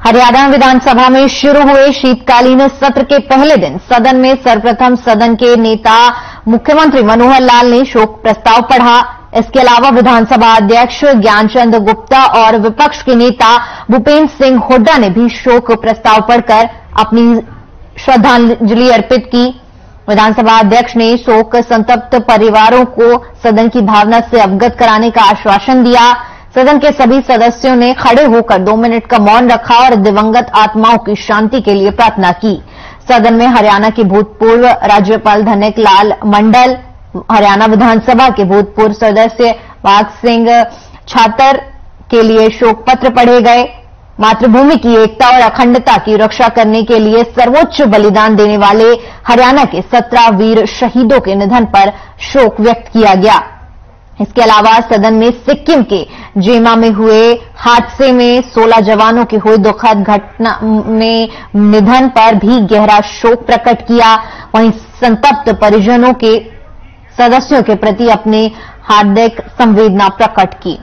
हरियाणा विधानसभा में शुरू हुए शीतकालीन सत्र के पहले दिन सदन में सर्वप्रथम सदन के नेता मुख्यमंत्री मनोहर लाल ने शोक प्रस्ताव पढ़ा। इसके अलावा विधानसभा अध्यक्ष ज्ञानचंद गुप्ता और विपक्ष के नेता भूपेंद्र सिंह हुड्डा ने भी शोक प्रस्ताव पढ़कर अपनी श्रद्धांजलि अर्पित की। विधानसभा अध्यक्ष ने शोक संतप्त परिवारों को सदन की भावना से अवगत कराने का आश्वासन दिया। सदन के सभी सदस्यों ने खड़े होकर 2 मिनट का मौन रखा और दिवंगत आत्माओं की शांति के लिए प्रार्थना की। सदन में हरियाणा के भूतपूर्व राज्यपाल धनक लाल मंडल, हरियाणा विधानसभा के भूतपूर्व सदस्य वाघ सिंह छातर के लिए शोक पत्र पढ़े गए। मातृभूमि की एकता और अखंडता की रक्षा करने के लिए सर्वोच्च बलिदान देने वाले हरियाणा के 17 वीर शहीदों के निधन पर शोक व्यक्त किया गया। इसके अलावा सदन में सिक्किम के जेमा में हुए हादसे में 16 जवानों के हुए दुखद घटना में निधन पर भी गहरा शोक प्रकट किया। वहीं संतप्त परिजनों के सदस्यों के प्रति अपनी हार्दिक संवेदना प्रकट की।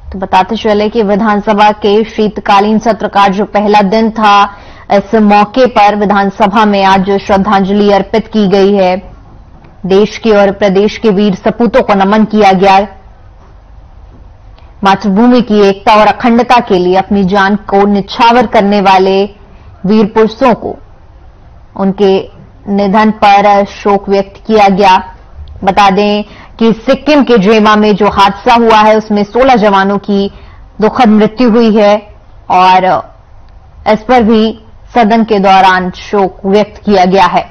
तो बताते चले कि विधानसभा के शीतकालीन सत्र का जो पहला दिन था, इस मौके पर विधानसभा में आज श्रद्धांजलि अर्पित की गई है। देश के और प्रदेश के वीर सपूतों को नमन किया गया। मातृभूमि की एकता और अखंडता के लिए अपनी जान को निछावर करने वाले वीर पुरुषों को उनके निधन पर शोक व्यक्त किया गया। बता दें कि सिक्किम के जेमा में जो हादसा हुआ है उसमें 16 जवानों की दुखद मृत्यु हुई है और इस पर भी सदन के दौरान शोक व्यक्त किया गया है।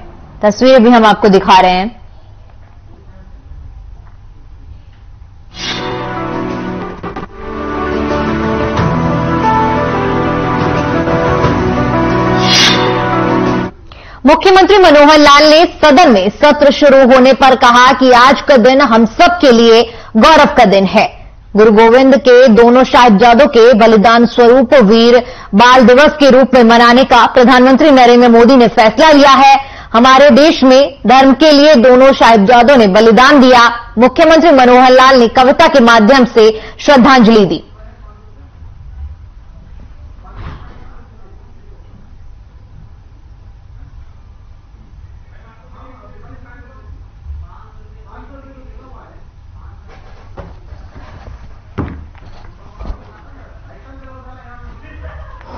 तस्वीर भी हम आपको दिखा रहे हैं। मुख्यमंत्री मनोहर लाल ने सदन में सत्र शुरू होने पर कहा कि आज का दिन हम सब के लिए गौरव का दिन है। गुरु गोविंद के दोनों साहिबजादों के बलिदान स्वरूप वीर बाल दिवस के रूप में मनाने का प्रधानमंत्री नरेंद्र मोदी ने फैसला लिया है। हमारे देश में धर्म के लिए दोनों साहिबजादों ने बलिदान दिया। मुख्यमंत्री मनोहर लाल ने कविता के माध्यम से श्रद्धांजलि दी।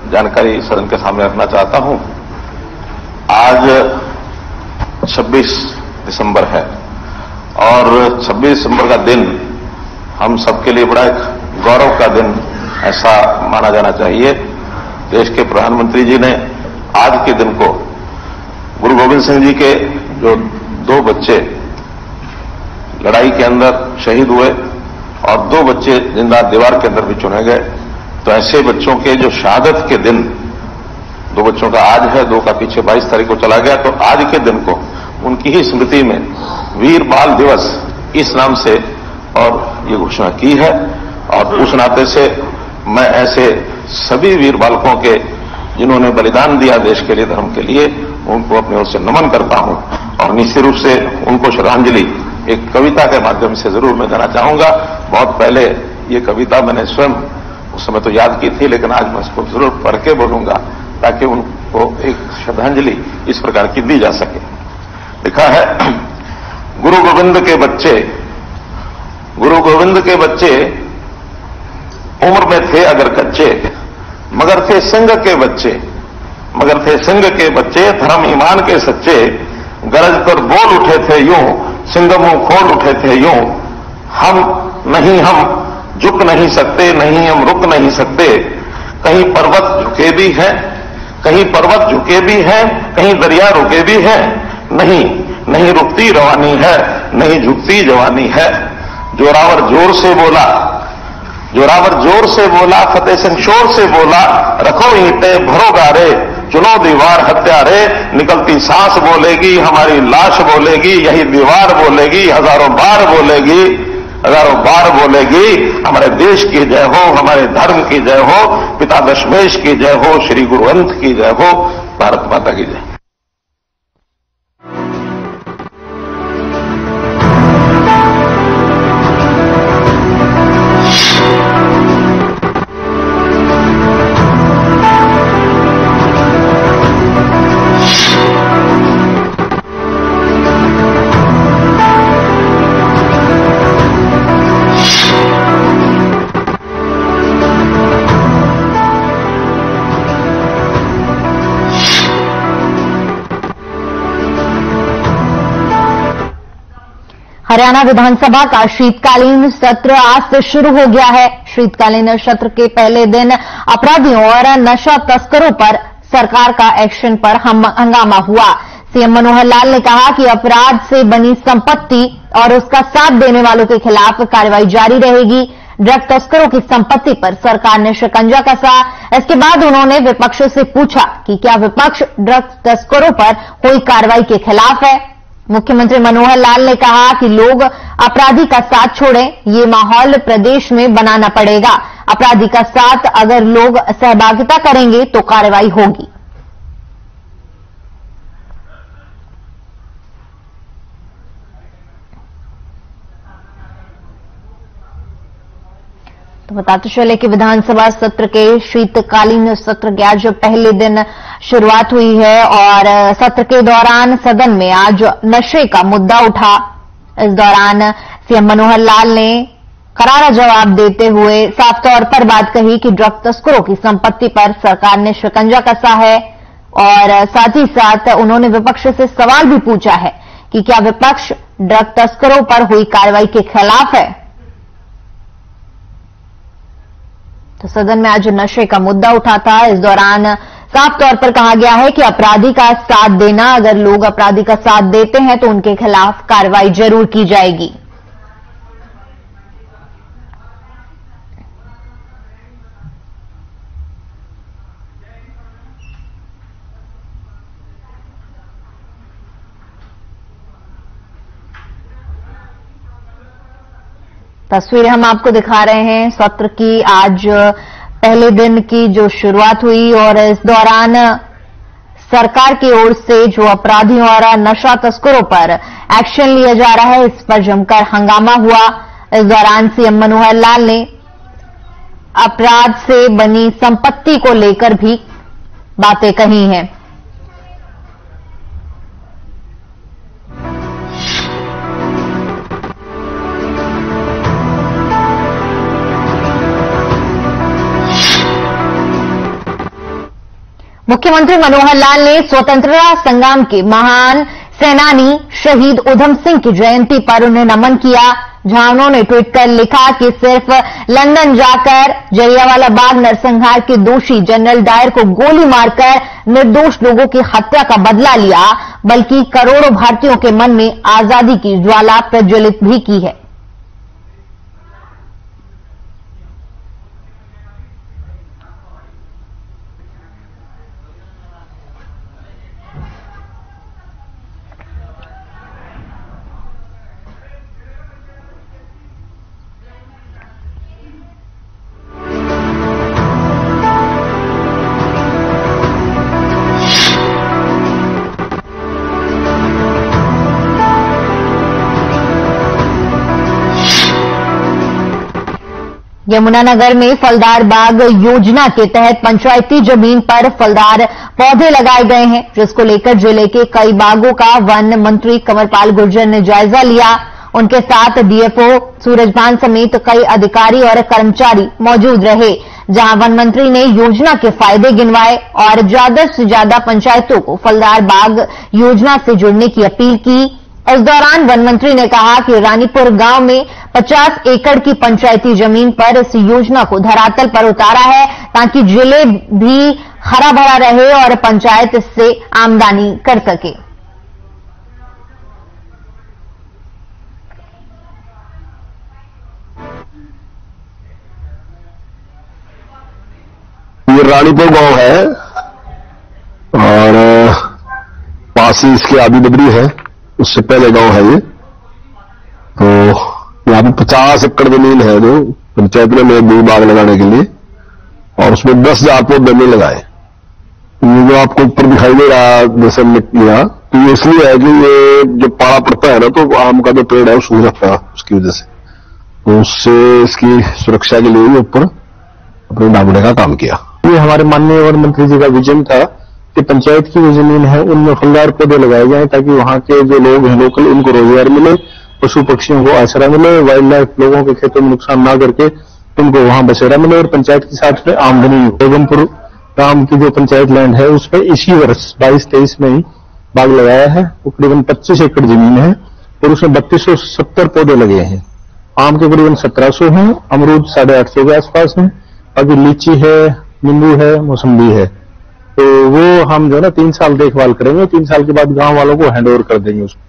जानकारी सदन के सामने रखना चाहता हूं। आज 26 दिसंबर है और 26 दिसंबर का दिन हम सबके लिए बड़ा एक गौरव का दिन ऐसा माना जाना चाहिए। देश के प्रधानमंत्री जी ने आज के दिन को गुरु गोविंद सिंह जी के जो 2 बच्चे लड़ाई के अंदर शहीद हुए और 2 बच्चे जिंदा दीवार के अंदर भी चुने गए, तो ऐसे बच्चों के जो शहादत के दिन, 2 बच्चों का आज है, 2 का पीछे 22 तारीख को चला गया, तो आज के दिन को उनकी ही स्मृति में वीर बाल दिवस इस नाम से और ये घोषणा की है। और उस नाते से मैं ऐसे सभी वीर बालकों के जिन्होंने बलिदान दिया देश के लिए, धर्म के लिए, उनको अपनी ओर से नमन करता हूं और निश्चित रूप से उनको श्रद्धांजलि एक कविता के माध्यम से जरूर मैं देना चाहूंगा। बहुत पहले ये कविता मैंने स्वयं उस समय तो याद की थी, लेकिन आज मैं उसको जरूर पढ़ के बोलूंगा ताकि उनको एक श्रद्धांजलि इस प्रकार की दी जा सके। लिखा है, गुरु गोविंद के बच्चे, गुरु गोविंद के बच्चे उम्र में थे अगर कच्चे, मगर थे सिंह के बच्चे, मगर थे सिंह के बच्चे, धर्म ईमान के सच्चे, गरज कर बोल उठे थे यूं, सिंह मुंह खोल उठे थे यूं, हम झुक नहीं सकते, नहीं हम रुक नहीं सकते, कहीं पर्वत झुके भी हैं, कहीं पर्वत झुके भी हैं, कहीं दरिया रुके भी हैं, नहीं रुकती रवानी है, नहीं झुकती जवानी है। जोरावर जोर से बोला, जोरावर जोर से बोला, फतेह सिंह शोर से बोला, रखो ईंटें भरो गारे, चुनो दीवार हत्यारे, निकलती सांस बोलेगी, हमारी लाश बोलेगी, यही दीवार बोलेगी, हजारों बार बोलेगी, हजारों बार बोलेगी, हमारे देश की जय हो, हमारे धर्म की जय हो, पिता दशमेश की जय हो, श्री गुरुवंत की जय हो, भारत माता की जय। हरियाणा विधानसभा का शीतकालीन सत्र आज से शुरू हो गया है। शीतकालीन सत्र के पहले दिन अपराधियों और नशा तस्करों पर सरकार का एक्शन पर हंगामा हुआ। सीएम मनोहर लाल ने कहा कि अपराध से बनी संपत्ति और उसका साथ देने वालों के खिलाफ कार्रवाई जारी रहेगी। ड्रग तस्करों की संपत्ति पर सरकार ने शिकंजा कसा। इसके बाद उन्होंने विपक्ष से पूछा कि क्या विपक्ष ड्रग तस्करों पर कोई कार्रवाई के खिलाफ है। मुख्यमंत्री मनोहर लाल ने कहा कि लोग अपराधी का साथ छोड़ें, ये माहौल प्रदेश में बनाना पड़ेगा। अपराधी का साथ अगर लोग सहभागिता करेंगे तो कार्रवाई होगी। तो बताते चले कि विधानसभा सत्र के शीतकालीन सत्र के आज पहले दिन शुरुआत हुई है और सत्र के दौरान सदन में आज नशे का मुद्दा उठा। इस दौरान सीएम मनोहर लाल ने करारा जवाब देते हुए साफ तौर पर बात कही कि ड्रग तस्करों की संपत्ति पर सरकार ने शिकंजा कसा है और साथ ही साथ उन्होंने विपक्ष से सवाल भी पूछा है कि क्या विपक्ष ड्रग तस्करों पर हुई कार्रवाई के खिलाफ है। तो सदन में आज नशे का मुद्दा उठा था। इस दौरान साफ तौर पर कहा गया है कि अपराधी का साथ देना, अगर लोग अपराधी का साथ देते हैं तो उनके खिलाफ कार्रवाई जरूर की जाएगी। तस्वीर हम आपको दिखा रहे हैं सत्र की आज पहले दिन की जो शुरुआत हुई और इस दौरान सरकार की ओर से जो अपराधियों और नशा तस्करों पर एक्शन लिया जा रहा है, इस पर जमकर हंगामा हुआ। इस दौरान सीएम मनोहर लाल ने अपराध से बनी संपत्ति को लेकर भी बातें कही हैं। मुख्यमंत्री मनोहर लाल ने स्वतंत्रता संग्राम के महान सेनानी शहीद उधम सिंह की जयंती पर उन्हें नमन किया, जहां उन्होंने ट्वीट कर लिखा कि सिर्फ लंदन जाकर जलियांवाला बाग नरसंहार के दोषी जनरल डायर को गोली मारकर निर्दोष लोगों की हत्या का बदला लिया, बल्कि करोड़ों भारतीयों के मन में आजादी की ज्वाला प्रज्वलित भी की है। यमुनानगर में फलदार बाग योजना के तहत पंचायती जमीन पर फलदार पौधे लगाए गए हैं, जिसको लेकर जिले के कई बागों का वन मंत्री कंवरपाल गुर्जर ने जायजा लिया। उनके साथ डीएफओ सूरजभान समेत कई अधिकारी और कर्मचारी मौजूद रहे, जहां वन मंत्री ने योजना के फायदे गिनवाए और ज्यादा से ज्यादा पंचायतों को फलदार बाग योजना से जुड़ने की अपील की। इस दौरान वन मंत्री ने कहा कि रानीपुर गांव में 50 एकड़ की पंचायती जमीन पर इस योजना को धरातल पर उतारा है, ताकि जिले भी हरा भरा रहे और पंचायत इससे आमदनी कर सके। ये रानीपुर गांव है और पास ही इसके आबी डबरी है, उससे पहले गांव है ये। तो यहाँ पे 50 एकड़ जमीन है जो पंचायत ने बी बाग लगाने के लिए, और उसमें 10,000 पौधे नहीं लगाए। ये जो आपको ऊपर दिखाई दे रहा जैसे मिट्टियां, तो ये इसलिए है कि ये जो पाला पड़ता है ना, तो आम का जो पेड़ है वो सूख जाता है उसकी वजह से, तो उससे इसकी सुरक्षा के लिए ऊपर अपने डालने का काम किया। ये हमारे माननीय वन मंत्री जी का विजन था कि पंचायत की जो जमीन है उनमें फलदार पौधे लगाए जाएं ताकि वहां के जो लोग हैं लोकल, उनको रोजगार मिले, पशु पक्षियों को आश्रय मिले, वाइल्ड लाइफ लोगों के खेतों में नुकसान ना करके उनको वहां बसेरा मिले और पंचायत के साथ में आमदनी हो। बेगमपुर गांव की जो पंचायत लैंड है उसमें इसी वर्ष 22-23 में ही बाग लगाया है। करीबन 25 एकड़ जमीन है और उसमें 3270 पौधे लगे हैं। आम के करीबन 1700 हैं, अमरूद 850 के आसपास हैं, अभी लीची है, नींबू है, मौसम्बी है। तो वो हम जो है ना 3 साल देखभाल करेंगे, 3 साल के बाद गांव वालों को हैंड ओवर कर देंगे उसको।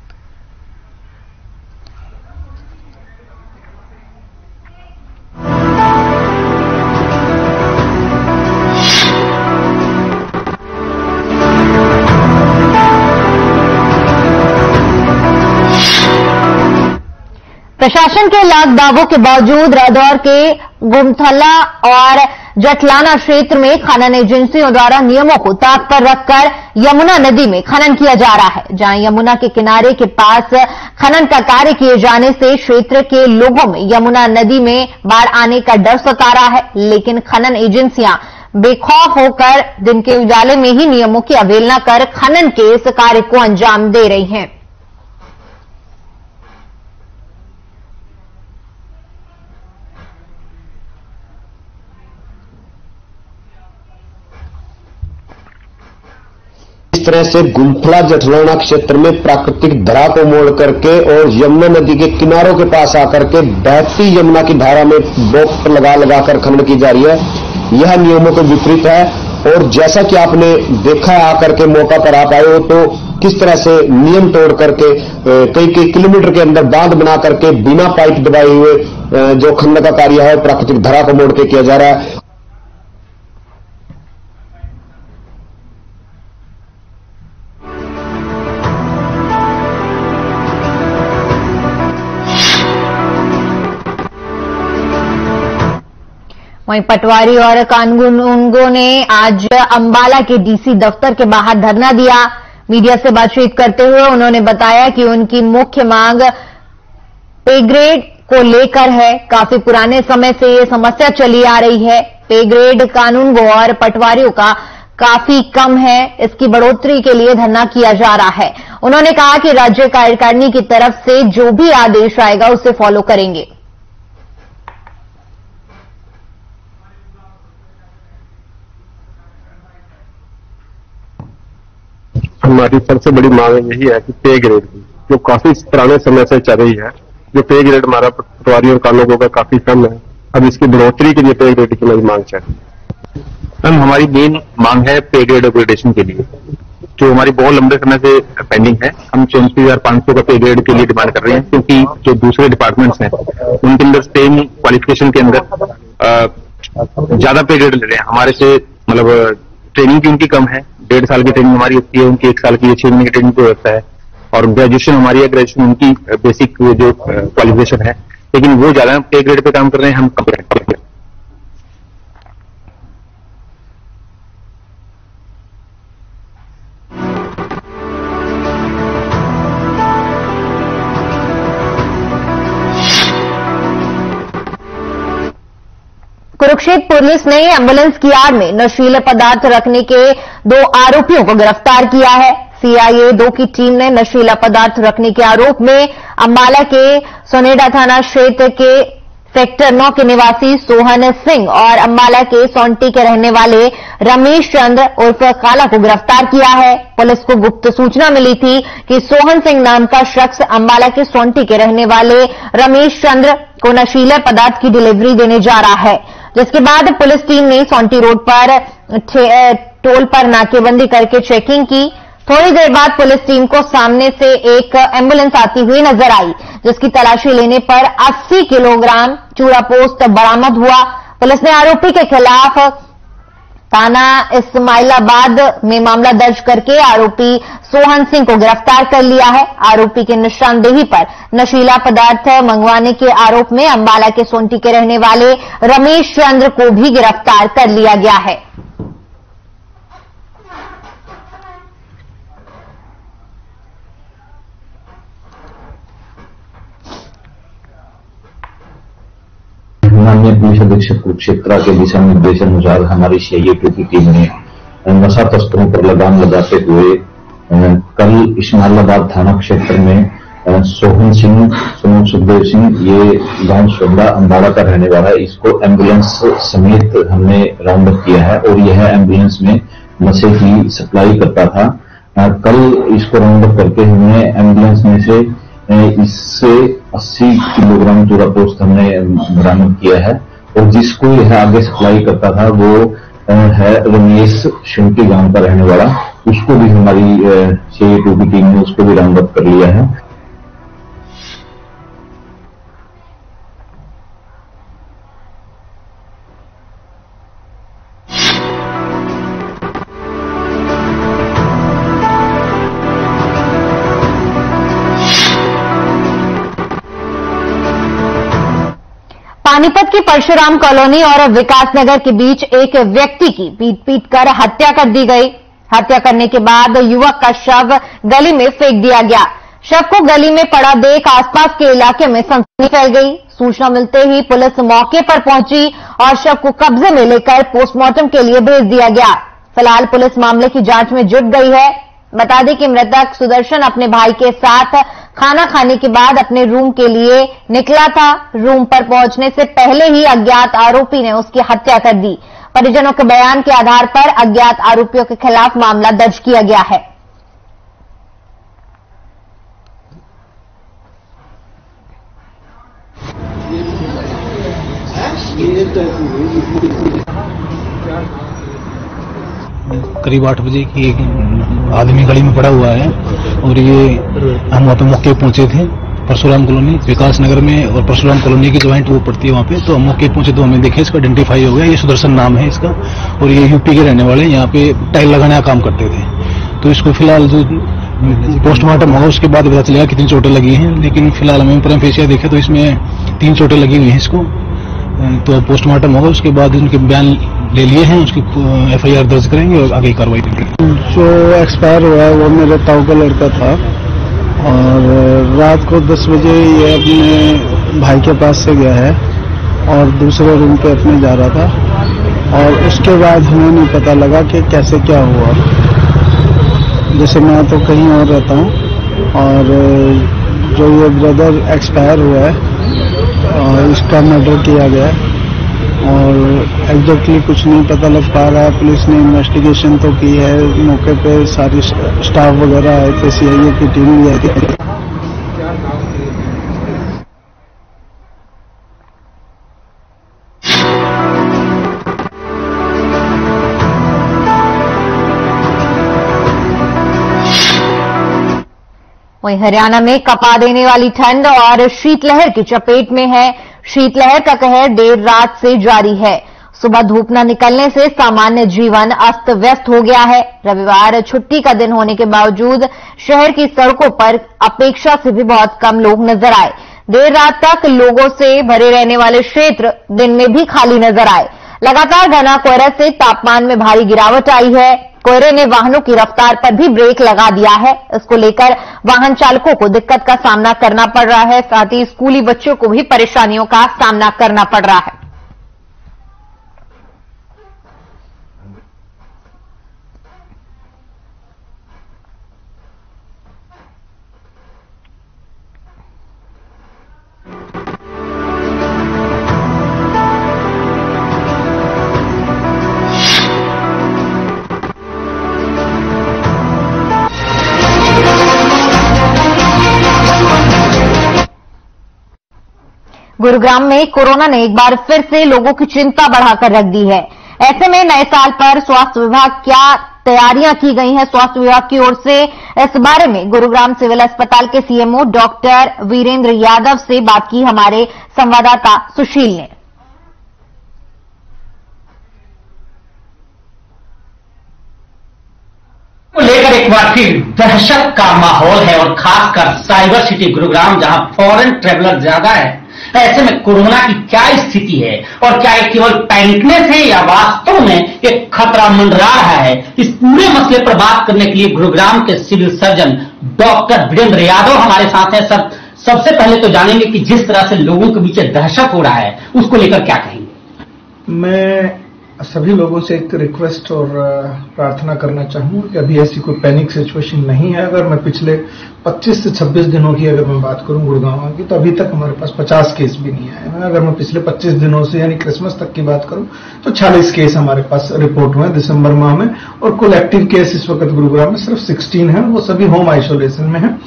प्रशासन के लाख दावों के बावजूद रादौर के गुमथला और जटलाना क्षेत्र में खनन एजेंसियों द्वारा नियमों को ताक पर रखकर यमुना नदी में खनन किया जा रहा है, जहां यमुना के किनारे के पास खनन का कार्य किए जाने से क्षेत्र के लोगों में यमुना नदी में बाढ़ आने का डर सता रहा है। लेकिन खनन एजेंसियां बेखौफ होकर दिन के उजाले में ही नियमों की अवहेलना कर खनन के इस कार्य को अंजाम दे रही हैं। इस तरह से गुमथला जटलाना क्षेत्र में प्राकृतिक धारा को मोड़ करके और यमुना नदी के किनारों के पास आकर के बहती यमुना की धारा में बोट लगाकर खनन की जा रही है। यह नियमों के विपरीत है और जैसा कि आपने देखा है आकर के मौका पर आप आए हो, तो किस तरह से नियम तोड़ करके कई किलोमीटर के अंदर बांध बना करके बिना पाइप दबाए हुए जो खनन का कार्य है प्राकृतिक धारा को मोड़ के किया जा रहा है। वहीं पटवारी और कानूनगों ने आज अंबाला के डीसी दफ्तर के बाहर धरना दिया। मीडिया से बातचीत करते हुए उन्होंने बताया कि उनकी मुख्य मांग पे ग्रेड को लेकर है। काफी पुराने समय से ये समस्या चली आ रही है। पे ग्रेड कानूनगो और पटवारियों का काफी कम है, इसकी बढ़ोतरी के लिए धरना किया जा रहा है। उन्होंने कहा कि राज्य कार्यकारिणी की तरफ से जो भी आदेश आएगा उसे फॉलो करेंगे। हमारी सबसे बड़ी मांग यही है कि पे ग्रेड की, जो काफी पुराने समय से चल रही है, जो पे ग्रेड हमारा पटवारी और कानूनगो का काफी कम है, अब इसकी बढ़ोतरी के लिए पे ग्रेड की मेरी मांग चाहिए। मैम हमारी मेन मांग है पे ग्रेड अपग्रेडेशन के लिए, जो हमारी बहुत लंबे समय से पेंडिंग है। हम 34,500 का पे ग्रेड के लिए डिमांड कर रहे हैं, क्योंकि जो दूसरे डिपार्टमेंट्स हैं उनके अंदर सेम क्वालिफिकेशन के अंदर ज्यादा पे ग्रेड ले रहे हैं हमारे से। मतलब ट्रेनिंग की उनकी कम है, 1.5 साल की ट्रेनिंग हमारी होती है, उनकी 1 साल की 6 महीने की ट्रेनिंग तो होता है, और ग्रेजुएशन हमारी है, ग्रेजुएशन उनकी बेसिक जो क्वालिफिकेशन है, लेकिन वो ज्यादा पे ग्रेड पे काम कर रहे हैं, हम कम। कुरुक्षेत्र पुलिस ने एम्बुलेंस की आड़ में नशीले पदार्थ रखने के 2 आरोपियों को गिरफ्तार किया है। सीआईए 2 की टीम ने नशीला पदार्थ रखने के आरोप में अंबाला के सोनेडा थाना क्षेत्र के सेक्टर 9 के निवासी सोहन सिंह और अंबाला के सोंटी के रहने वाले रमेश चंद्र उर्फ काला को गिरफ्तार किया है। पुलिस को गुप्त सूचना मिली थी कि सोहन सिंह नाम का शख्स अंबाला के सोंटी के रहने वाले रमेश चंद्र को नशीले पदार्थ की डिलीवरी देने जा रहा है, जिसके बाद पुलिस टीम ने सोंटी रोड पर टोल पर नाकेबंदी करके चेकिंग की। थोड़ी देर बाद पुलिस टीम को सामने से एक एम्बुलेंस आती हुई नजर आई, जिसकी तलाशी लेने पर 80 किलोग्राम चूरा पोस्त बरामद हुआ। पुलिस ने आरोपी के खिलाफ थाना इस्माइलाबाद में मामला दर्ज करके आरोपी सोहन सिंह को गिरफ्तार कर लिया है। आरोपी की निशानदेही पर नशीला पदार्थ मंगवाने के आरोप में अंबाला के सोंटी के रहने वाले रमेश चंद्र को भी गिरफ्तार कर लिया गया है। माननीय पुलिस अधीक्षक कुरुक्षेत्र के दिशा निर्देशानुसार हमारी CIA-2 की टीम ने नशा तस्करों पर लगाम लगाते हुए कल इस्माइलाबाद थाना क्षेत्र में सोहन सिंह सुखदेव सिंह, ये गांव सोंडा अंबाड़ा का रहने वाला है, इसको एम्बुलेंस समेत हमने राउंड अप किया है और यह एम्बुलेंस में नशे की सप्लाई करता था। कल इसको राउंड अप करके हमने एम्बुलेंस में से इससे 80 किलोग्राम चूरा पोस्त हमने बरामद किया है और जिसको यह आगे सप्लाई करता था वो है रमेश शुंटी गांव का रहने वाला, उसको भी हमारी CIA-2 की टीम ने उसको भी राउंड अप कर लिया है। पानीपत की परशुराम कॉलोनी और विकास नगर के बीच एक व्यक्ति की पीट कर हत्या कर दी गई। हत्या करने के बाद युवक का शव गली में फेंक दिया गया। शव को गली में पड़ा देख आसपास के इलाके में सनसनी फैल गई। सूचना मिलते ही पुलिस मौके पर पहुंची और शव को कब्जे में लेकर पोस्टमार्टम के लिए भेज दिया गया। फिलहाल पुलिस मामले की जांच में जुट गई है। बता दें कि मृतक सुदर्शन अपने भाई के साथ खाना खाने के बाद अपने रूम के लिए निकला था। रूम पर पहुंचने से पहले ही अज्ञात आरोपी ने उसकी हत्या कर दी। परिजनों के बयान के आधार पर अज्ञात आरोपियों के खिलाफ मामला दर्ज किया गया है। करीब 8 बजे की एक आदमी गली में पड़ा हुआ है और ये हम वहाँ पे मौके पहुंचे थे परशुराम कॉलोनी विकास नगर में, और परशुराम कॉलोनी की ज्वाइंट वो पड़ती है वहाँ पे। तो हम मौके पहुंचे तो हमें देखे इसका आइडेंटिफाई हो गया, ये सुदर्शन नाम है इसका और ये यूपी के रहने वाले, यहाँ पे टाइल लगाने का काम करते थे। तो इसको फिलहाल जो पोस्टमार्टम होगा उसके बाद पता चलेगा कितनी चोटें लगी हैं, लेकिन फिलहाल हमें प्राइम फेशिया देखे तो इसमें 3 चोटें लगी हुई हैं इसको। तो पोस्टमार्टम होगा उसके बाद उनके बयान ले लिए हैं, उसकी FIR दर्ज करेंगे और आगे कार्रवाई करेंगे। जो एक्सपायर हुआ है वो मेरे ताऊ का लड़का था और रात को 10 बजे ये अपने भाई के पास से गया है और दूसरे रूम पे अपने जा रहा था और उसके बाद हमें नहीं पता लगा कि कैसे क्या हुआ। जैसे मैं तो कहीं और रहता हूँ और जो ये ब्रदर एक्सपायर हुआ है और इसका मर्डर किया गया है और एग्जैक्टली कुछ नहीं पता लग पा रहा है। पुलिस ने इन्वेस्टिगेशन तो की है, मौके पे सारी स्टाफ वगैरह आए थे, CIA की टीम भी आई थी। वहीं हरियाणा में कपा देने वाली ठंड और शीतलहर की चपेट में है। शीतलहर का कहर देर रात से जारी है। सुबह धूप न निकलने से सामान्य जीवन अस्त व्यस्त हो गया है। रविवार छुट्टी का दिन होने के बावजूद शहर की सड़कों पर अपेक्षा से भी बहुत कम लोग नजर आए। देर रात तक लोगों से भरे रहने वाले क्षेत्र दिन में भी खाली नजर आए। लगातार घना कोहरे से तापमान में भारी गिरावट आई है। कोहरे ने वाहनों की रफ्तार पर भी ब्रेक लगा दिया है। इसको लेकर वाहन चालकों को दिक्कत का सामना करना पड़ रहा है, साथ ही स्कूली बच्चों को भी परेशानियों का सामना करना पड़ रहा है। गुरुग्राम में कोरोना ने एक बार फिर से लोगों की चिंता बढ़ाकर रख दी है। ऐसे में नए साल पर स्वास्थ्य विभाग क्या तैयारियां की गई हैं स्वास्थ्य विभाग की ओर से, इस बारे में गुरुग्राम सिविल अस्पताल के CMO डॉक्टर वीरेंद्र यादव से बात की हमारे संवाददाता सुशील ने। बार फिर दहशत का माहौल है और खासकर साइबर सिटी गुरुग्राम जहां फॉरेन ट्रेवलर ज्यादा है। ऐसे में कोरोना की क्या स्थिति है और क्या ये केवल पैनिकनेस है या वास्तव में एक खतरा मंडरा रहा है, इस पूरे मसले पर बात करने के लिए गुरुग्राम के civil surgeon doctor Virendra Yadav हमारे साथ हैं। सबसे पहले तो जानेंगे कि जिस तरह से लोगों के बीच दहशत हो रहा है उसको लेकर क्या कहेंगे। मैं सभी लोगों से एक रिक्वेस्ट और प्रार्थना करना चाहूंगा कि अभी ऐसी कोई पैनिक सिचुएशन नहीं है। अगर मैं पिछले 25 से 26 दिनों की अगर मैं बात करूं गुड़गांव की, तो अभी तक हमारे पास 50 केस भी नहीं आए हैं। अगर मैं पिछले 25 दिनों से यानी क्रिसमस तक की बात करूं तो 40 केस हमारे पास रिपोर्ट हुए दिसंबर माह में, और कुल एक्टिव केस इस वक्त गुरुग्राम में सिर्फ 16 है, वो सभी होम आइसोलेशन में है।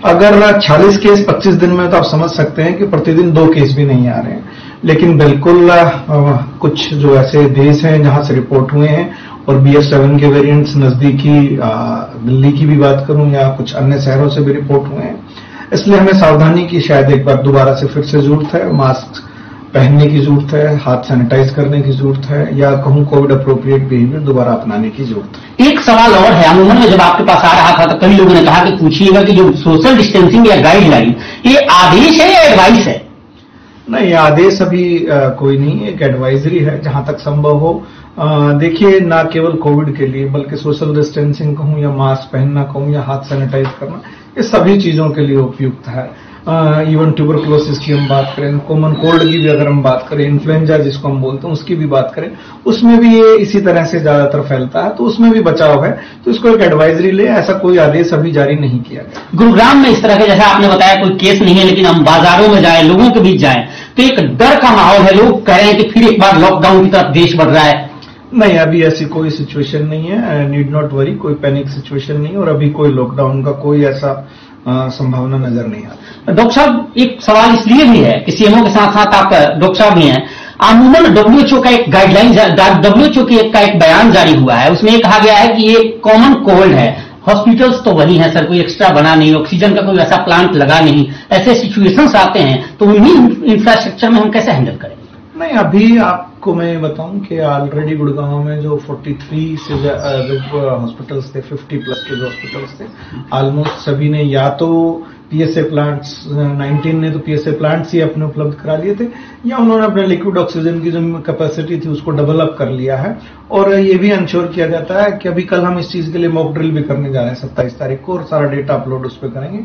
अगर 40 केस 25 दिन में, तो आप समझ सकते हैं कि प्रतिदिन 2 केस भी नहीं आ रहे हैं। लेकिन बिल्कुल कुछ जो ऐसे देश हैं जहां से रिपोर्ट हुए हैं, और BF7 के वेरिएंट्स नजदीकी दिल्ली की भी बात करूं या कुछ अन्य शहरों से भी रिपोर्ट हुए हैं, इसलिए हमें सावधानी की शायद एक बार दोबारा से फिर से जरूरत है। मास्क पहनने की जरूरत है, हाथ सैनिटाइज करने की जरूरत है, या कहूं कोविड अप्रोप्रिएट बिहेवियर दोबारा अपनाने की जरूरत है। एक सवाल और है, अमूमन में जब आपके पास आ रहा था तो कई लोगों ने कहा कि पूछिएगा कि जो सोशल डिस्टेंसिंग या गाइडलाइन, ये आदेश है या एडवाइस है? नहीं, आदेश अभी कोई नहीं है, एक एडवाइजरी है जहां तक संभव हो। देखिए, ना केवल कोविड के लिए बल्कि सोशल डिस्टेंसिंग कहूं या मास्क पहनना कहूं या हाथ सैनिटाइज करना, ये सभी चीजों के लिए उपयुक्त है। इवन ट्यूबरकुलोसिस की हम बात करें, कॉमन कोल्ड की भी अगर हम बात करें, इन्फ्लुएंजा जिसको हम बोलते हैं उसकी भी बात करें, उसमें भी ये इसी तरह से ज्यादातर फैलता है, तो उसमें भी बचाव है। तो इसको एक एडवाइजरी ले, ऐसा कोई आदेश अभी जारी नहीं किया गया। गुरुग्राम में इस तरह के, जैसा आपने बताया, कोई केस नहीं है, लेकिन हम बाजारों में जाए, लोगों के बीच जाए तो एक डर का माहौल है। लोग कह रहे हैं कि फिर एक बार लॉकडाउन की तरफ देश बढ़ रहा है। नहीं, अभी ऐसी कोई सिचुएशन नहीं है, नीड नॉट वरी, कोई पैनिक सिचुएशन नहीं, और अभी कोई लॉकडाउन का कोई ऐसा संभावना नजर नहीं आती। डॉक्टर साहब, एक सवाल इसलिए भी है कि सीएमओ के साथ साथ आप डॉक्टर साहब भी हैं। अमूमन WHO का एक गाइडलाइन, WHO का एक बयान जारी हुआ है, उसमें कहा गया है कि ये कॉमन कोल्ड है। हॉस्पिटल्स तो वही हैं सर, कोई एक्स्ट्रा बना नहीं, ऑक्सीजन का कोई ऐसा प्लांट लगा नहीं, ऐसे सिचुएशंस आते हैं तो उन्हीं इंफ्रास्ट्रक्चर में हम कैसे हैंडल करें? नहीं, अभी आपको मैं बताऊं कि ऑलरेडी गुड़गांव में जो 43 से जो हॉस्पिटल्स थे, 50 प्लस के जो हॉस्पिटल्स थे, ऑलमोस्ट सभी ने या तो PSA प्लांट्स, 19 ने तो PSA प्लांट्स ही अपने उपलब्ध करा लिए थे, या उन्होंने अपने लिक्विड ऑक्सीजन की जो कैपेसिटी थी उसको डेवलप कर लिया है। और ये भी इंश्योर किया जाता है कि अभी कल हम इस चीज के लिए मॉक ड्रिल भी करने जा रहे हैं 27 तारीख को, और सारा डेटा अपलोड उस पर करेंगे।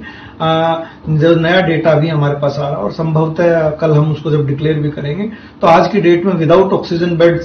जो नया डेटा भी हमारे पास आ रहा है, और संभवतः कल हम उसको जब डिक्लेयर भी करेंगे, तो आज की डेट में विदाउट ऑक्सीजन बेड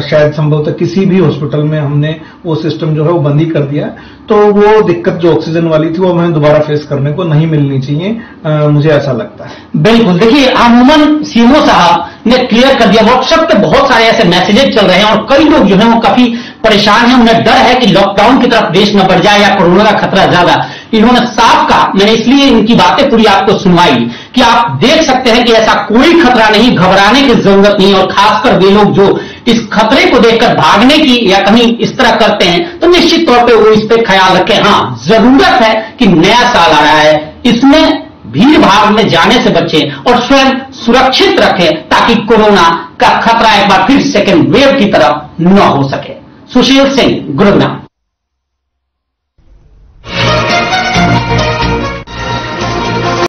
शायद संभवतः किसी भी हॉस्पिटल में हमने वो सिस्टम जो है वो बंद ही कर दिया है। तो वो दिक्कत जो ऑक्सीजन वाली थी वो हमें दोबारा फेस करने को नहीं मिलनी चाहिए, मुझे ऐसा लगता है। बिल्कुल, देखिए, अमूमन सीएमओ साहब ने क्लियर कर दिया। व्हाट्सएप पे बहुत सारे ऐसे मैसेजेस चल रहे हैं और कई लोग जो है वो काफी परेशान हैं, उन्हें डर है कि लॉकडाउन की तरफ देश न बढ़ जाए या कोरोना का खतरा ज्यादा। इन्होंने साफ कहा, मैंने इसलिए इनकी बातें पूरी आपको सुनवाई कि आप देख सकते हैं कि ऐसा कोई खतरा नहीं, घबराने की जरूरत नहीं। और खासकर वे लोग जो इस खतरे को देखकर भागने की या कहीं इस तरह करते हैं, तो निश्चित तौर पे वो इस पे ख्याल रखें। हाँ, जरूरत है कि नया साल आ रहा है, इसमें भीड़ भाड़ में जाने से बचें और स्वयं सुरक्षित रखें, ताकि कोरोना का खतरा एक बार फिर सेकेंड वेव की तरफ न हो सके। सुशील सिंह, गुरुग्राम।